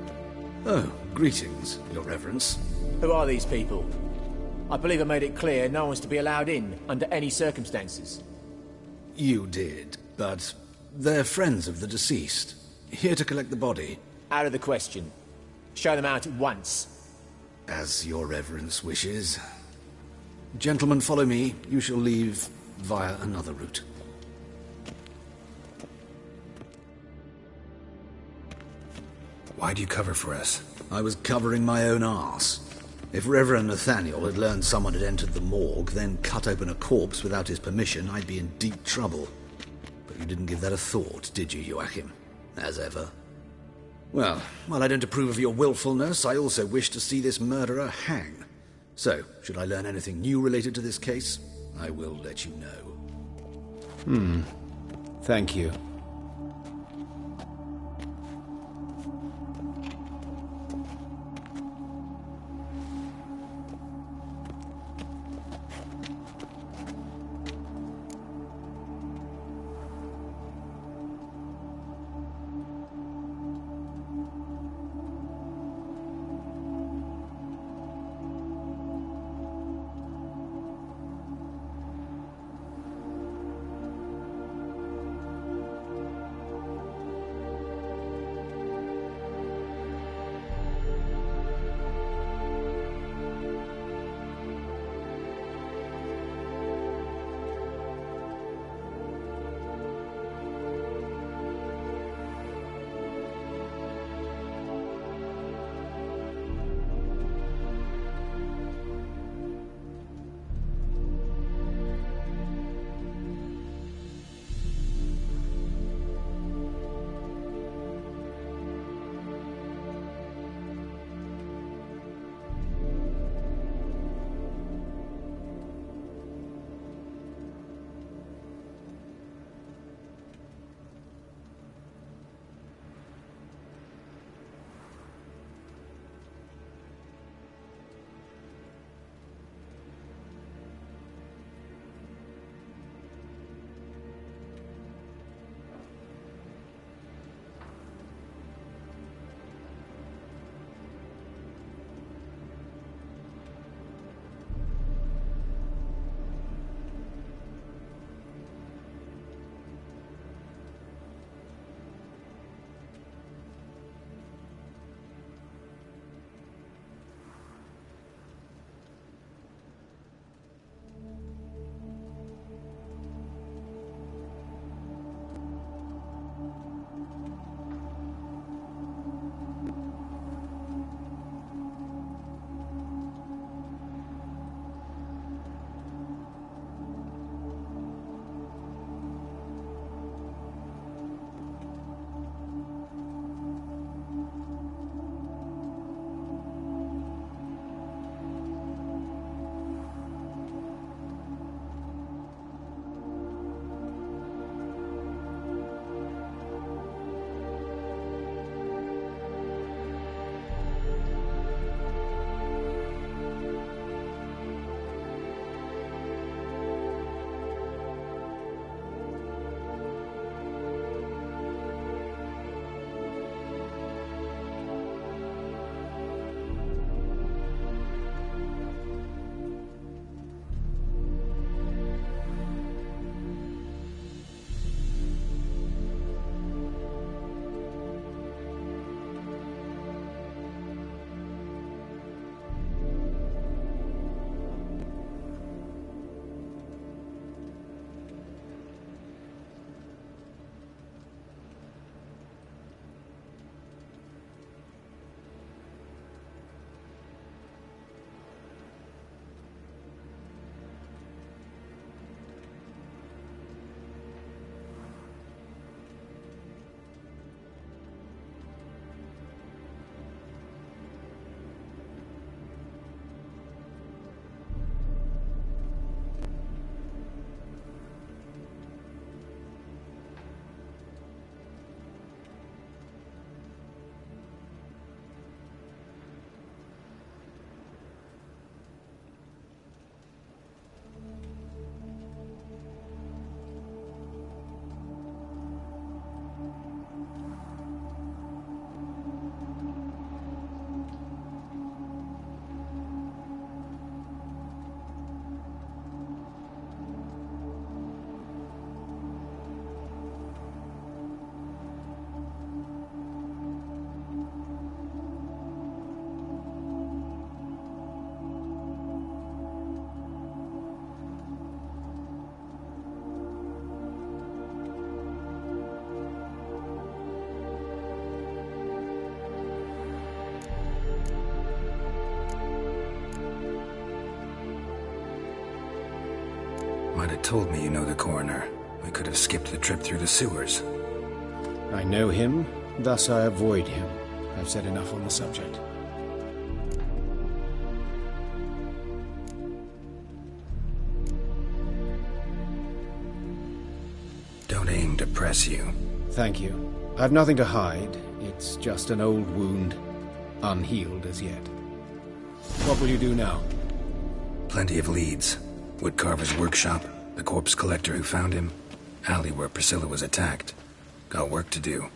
Oh, greetings, Your Reverence. Who are these people? I believe I made it clear no one's to be allowed in, under any circumstances. You did, but they're friends of the deceased. Here to collect the body. Out of the question. Show them out at once. As Your Reverence wishes. Gentlemen, follow me. You shall leave via another route. Why do you cover for us? I was covering my own arse. If Reverend Nathaniel had learned someone had entered the morgue, then cut open a corpse without his permission, I'd be in deep trouble. But you didn't give that a thought, did you, Joachim? As ever. Well, while I don't approve of your willfulness, I also wish to see this murderer hang. So, should I learn anything new related to this case, I will let you know. Thank you. might have told me you know the coroner. We could have skipped the trip through the sewers. I know him, thus I avoid him. I've said enough on the subject. Don't aim to press you. Thank you. I've nothing to hide. It's just an old wound, unhealed as yet. What will you do now? Plenty of leads. Woodcarver's workshop, the corpse collector who found him, alley where Priscilla was attacked. Got work to do.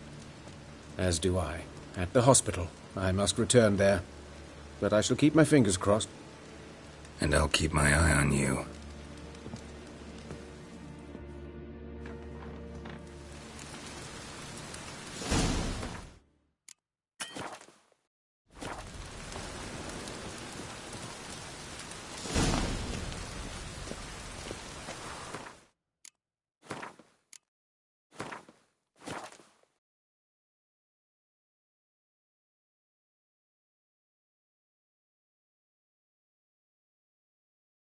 As do I. At the hospital. I must return there. But I shall keep my fingers crossed. And I'll keep my eye on you.